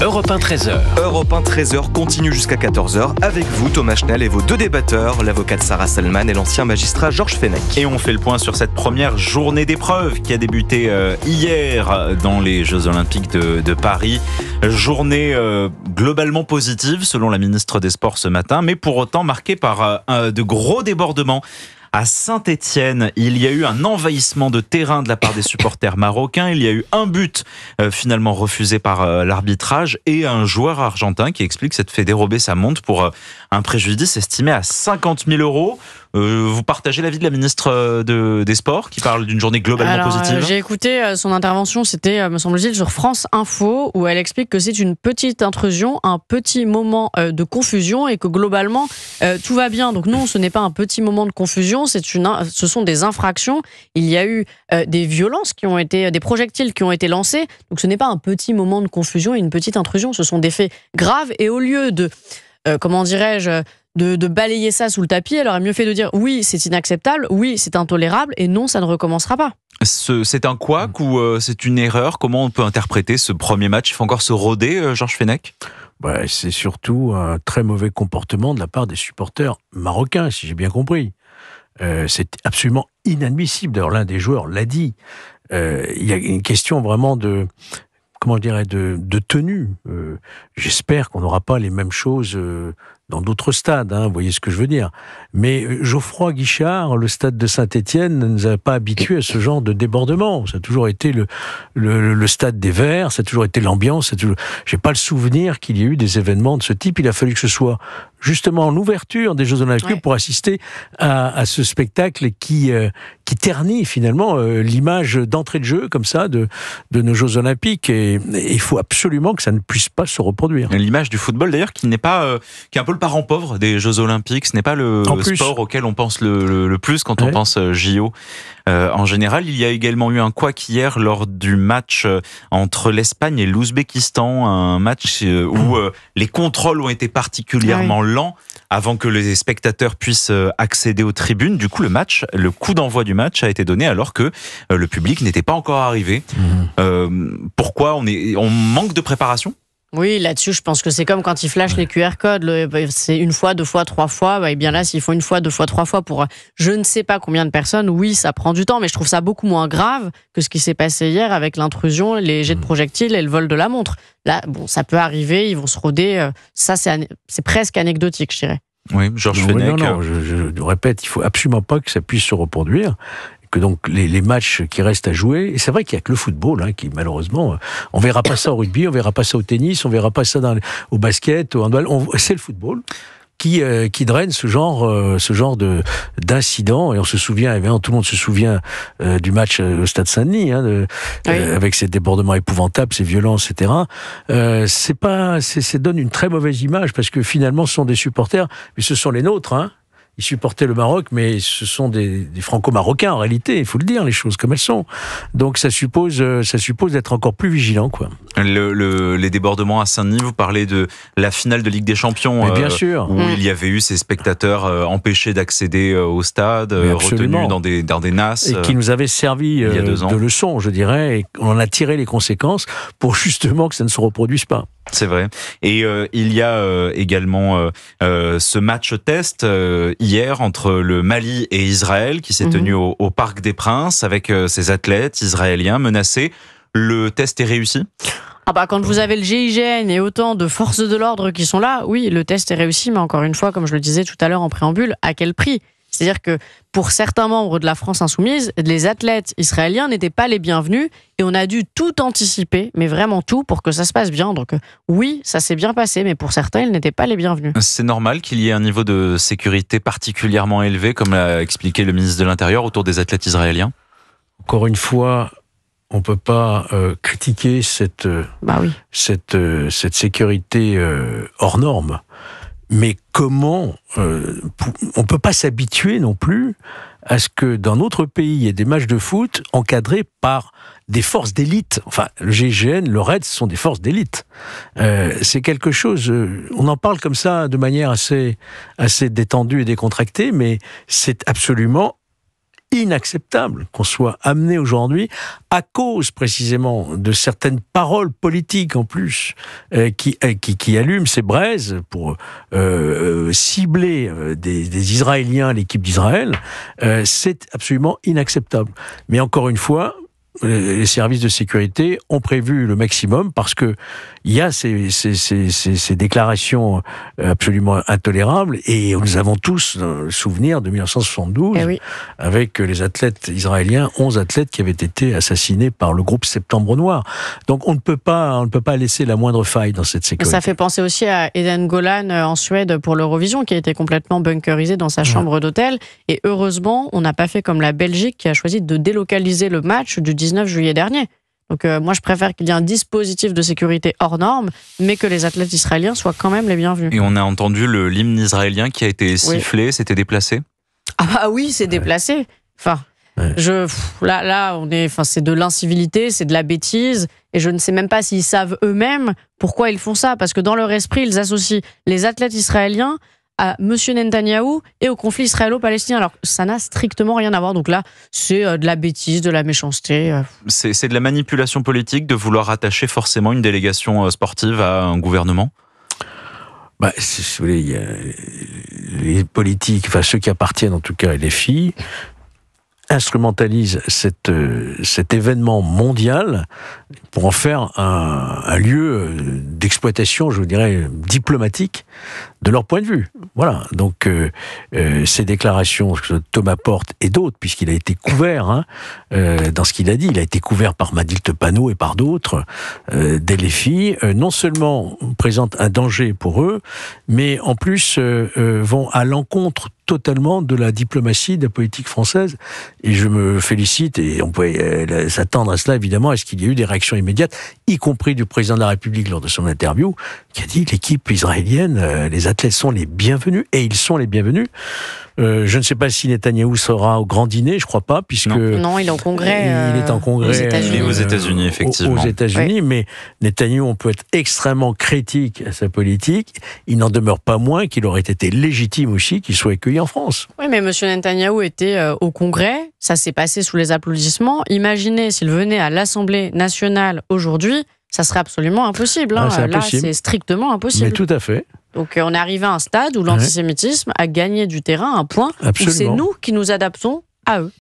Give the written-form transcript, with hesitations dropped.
Europe 1 13h. Europe 1 13h continue jusqu'à 14h avec vous, Thomas Schnell, et vos deux débatteurs, l'avocate Sarah Salman et l'ancien magistrat Georges Fenech. Et on fait le point sur cette première journée d'épreuve qui a débuté hier dans les Jeux Olympiques de Paris. Journée globalement positive selon la ministre des Sports ce matin, mais pour autant marquée par de gros débordements. À Saint-Étienne, il y a eu un envahissement de terrain de la part des supporters marocains. Il y a eu un but finalement refusé par l'arbitrage et un joueur argentin qui explique s'être fait dérober sa montre pour un préjudice estimé à 50 000 €. Vous partagez l'avis de la ministre des Sports qui parle d'une journée globalement positive? J'ai écouté son intervention, c'était, me semble-t-il, sur France Info, où elle explique que c'est une petite intrusion, un petit moment de confusion et que globalement, tout va bien. Donc non, ce n'est pas un petit moment de confusion, ce sont des infractions. Il y a eu des violences qui ont été, des projectiles qui ont été lancés. Donc ce n'est pas un petit moment de confusion et une petite intrusion, ce sont des faits graves. Et au lieu de, de balayer ça sous le tapis, elle aurait mieux fait de dire oui, c'est inacceptable, oui, c'est intolérable et non, ça ne recommencera pas. C'est un couac ou c'est une erreur? Comment on peut interpréter ce premier match? Il faut encore se rôder, Georges Fenech? C'est surtout un très mauvais comportement de la part des supporters marocains, si j'ai bien compris. C'est absolument inadmissible. D'ailleurs, l'un des joueurs l'a dit. Il y a une question vraiment de tenue. J'espère qu'on n'aura pas les mêmes choses dans d'autres stades, vous voyez ce que je veux dire. Mais Geoffroy Guichard, le stade de Saint-Étienne, ne nous a pas habitués à ce genre de débordement. Ça a toujours été le stade des Verts, ça a toujours été l'ambiance. J'ai pas le souvenir qu'il y ait eu des événements de ce type. Il a fallu que ce soit justement en ouverture des Jeux Olympiques pour assister à ce spectacle qui ternit finalement l'image d'entrée de jeu comme ça de nos Jeux Olympiques. Et il faut absolument que ça ne puisse pas se reproduire. L'image du football d'ailleurs qui est un peu le parent pauvre des Jeux Olympiques. Ce n'est pas le sport auquel on pense le plus quand on pense JO. En général, il y a également eu un couac hier lors du match entre l'Espagne et l'Ouzbékistan, un match où les contrôles ont été particulièrement lents avant que les spectateurs puissent accéder aux tribunes. Du coup, le coup d'envoi du match a été donné alors que le public n'était pas encore arrivé. Pourquoi on manque de préparation? Oui, là-dessus, je pense que c'est comme quand ils flashent les QR codes. C'est une fois, deux fois, trois fois. Et bien là, s'ils font une fois, deux fois, trois fois pour je ne sais pas combien de personnes, oui, ça prend du temps. Mais je trouve ça beaucoup moins grave que ce qui s'est passé hier avec l'intrusion, les jets de projectiles et le vol de la montre. Là, bon, ça peut arriver, ils vont se rôder. Ça, c'est presque anecdotique, je dirais. Oui, Georges Fenech. Non, je répète, il faut absolument pas que ça puisse se reproduire. Que donc les matchs qui restent à jouer, et c'est vrai qu'il n'y a que le football qui malheureusement, on verra pas ça au rugby, on verra pas ça au tennis, on verra pas ça au basket, au handball, c'est le football qui draine ce genre d'incident. Et on se souvient, évidemment, tout le monde se souvient du match au Stade Saint-Denis, avec ces débordements épouvantables, ces violences, etc. Ça donne une très mauvaise image parce que finalement, ce sont des supporters, mais ce sont les nôtres, Ils supportaient le Maroc, mais ce sont des franco-marocains en réalité, il faut le dire, les choses comme elles sont. Donc ça suppose d'être encore plus vigilant, quoi. Les débordements à Saint-Denis, vous parlez de la finale de Ligue des Champions, bien sûr. où il y avait eu ces spectateurs empêchés d'accéder au stade, retenus dans des NAS. Et qui nous avait servi de leçon, je dirais, et on en a tiré les conséquences pour justement que ça ne se reproduise pas. C'est vrai. Et il y a également ce match test hier entre le Mali et Israël qui s'est tenu au Parc des Princes avec ces athlètes israéliens menacés. Le test est réussi ? Quand vous avez le GIGN et autant de forces de l'ordre qui sont là, oui, le test est réussi, mais encore une fois, comme je le disais tout à l'heure en préambule, à quel prix ? C'est-à-dire que pour certains membres de la France insoumise, les athlètes israéliens n'étaient pas les bienvenus et on a dû tout anticiper, mais vraiment tout, pour que ça se passe bien. Donc oui, ça s'est bien passé, mais pour certains, ils n'étaient pas les bienvenus. C'est normal qu'il y ait un niveau de sécurité particulièrement élevé, comme l'a expliqué le ministre de l'Intérieur, autour des athlètes israéliens? Encore une fois, on ne peut pas critiquer cette sécurité hors norme. Mais comment on ne peut pas s'habituer non plus à ce que dans notre pays, il y ait des matchs de foot encadrés par des forces d'élite. Enfin, le GIGN, le RAID, ce sont des forces d'élite. C'est quelque chose... on en parle comme ça de manière assez détendue et décontractée, mais c'est absolument inacceptable qu'on soit amené aujourd'hui, à cause précisément de certaines paroles politiques en plus, qui allument ces braises pour cibler des Israéliens, l'équipe d'Israël, c'est absolument inacceptable. Mais encore une fois, les services de sécurité ont prévu le maximum parce que il y a ces déclarations absolument intolérables et nous avons tous le souvenir de 1972 avec les athlètes israéliens, 11 athlètes qui avaient été assassinés par le groupe Septembre Noir. Donc on ne peut pas laisser la moindre faille dans cette sécurité. Ça fait penser aussi à Eden Golan en Suède pour l'Eurovision qui a été complètement bunkerisé dans sa chambre d'hôtel et heureusement on n'a pas fait comme la Belgique qui a choisi de délocaliser le match du 19 juillet dernier. Donc moi je préfère qu'il y ait un dispositif de sécurité hors norme, mais que les athlètes israéliens soient quand même les bienvenus. Et on a entendu l'hymne israélien qui a été sifflé, c'était déplacé. Ah bah oui, c'est déplacé. Enfin, là on est, c'est de l'incivilité, c'est de la bêtise, et je ne sais même pas s'ils savent eux-mêmes pourquoi ils font ça, parce que dans leur esprit ils associent les athlètes israéliens à M. Netanyahou et au conflit israélo-palestinien. Alors, ça n'a strictement rien à voir. Donc là, c'est de la bêtise, de la méchanceté. C'est de la manipulation politique de vouloir attacher forcément une délégation sportive à un gouvernement ? Si vous voulez, il y a les politiques, ceux qui appartiennent en tout cas, les filles, instrumentalisent cet événement mondial pour en faire un lieu d'exploitation, je dirais, diplomatique de leur point de vue. Voilà. Donc, ces déclarations de Thomas Porte et d'autres, puisqu'il a été couvert dans ce qu'il a dit, il a été couvert par Madil Tepano et par d'autres, des filles, non seulement présentent un danger pour eux, mais en plus vont à l'encontre totalement de la diplomatie, de la politique française. Et je me félicite, et on pouvait s'attendre à cela évidemment, à ce qu'il y ait eu des réactions immédiates, y compris du président de la République lors de son interview, qui a dit l'équipe israélienne, les athlètes sont les bienvenus, et ils sont les bienvenus. Je ne sais pas si Netanyahou sera au grand dîner, je crois pas, puisque... Non, il est en congrès. Il est en congrès aux États-Unis, effectivement. Aux États-Unis, mais Netanyahou, on peut être extrêmement critique à sa politique. Il n'en demeure pas moins qu'il aurait été légitime aussi qu'il soit accueilli en France. Oui, mais M. Netanyahou était au congrès, ça s'est passé sous les applaudissements. Imaginez s'il venait à l'Assemblée nationale aujourd'hui, ça serait absolument impossible. Là, c'est strictement impossible. Mais tout à fait. Donc on est arrivé à un stade où l'antisémitisme a gagné du terrain, un point, où c'est nous qui nous adaptons à eux.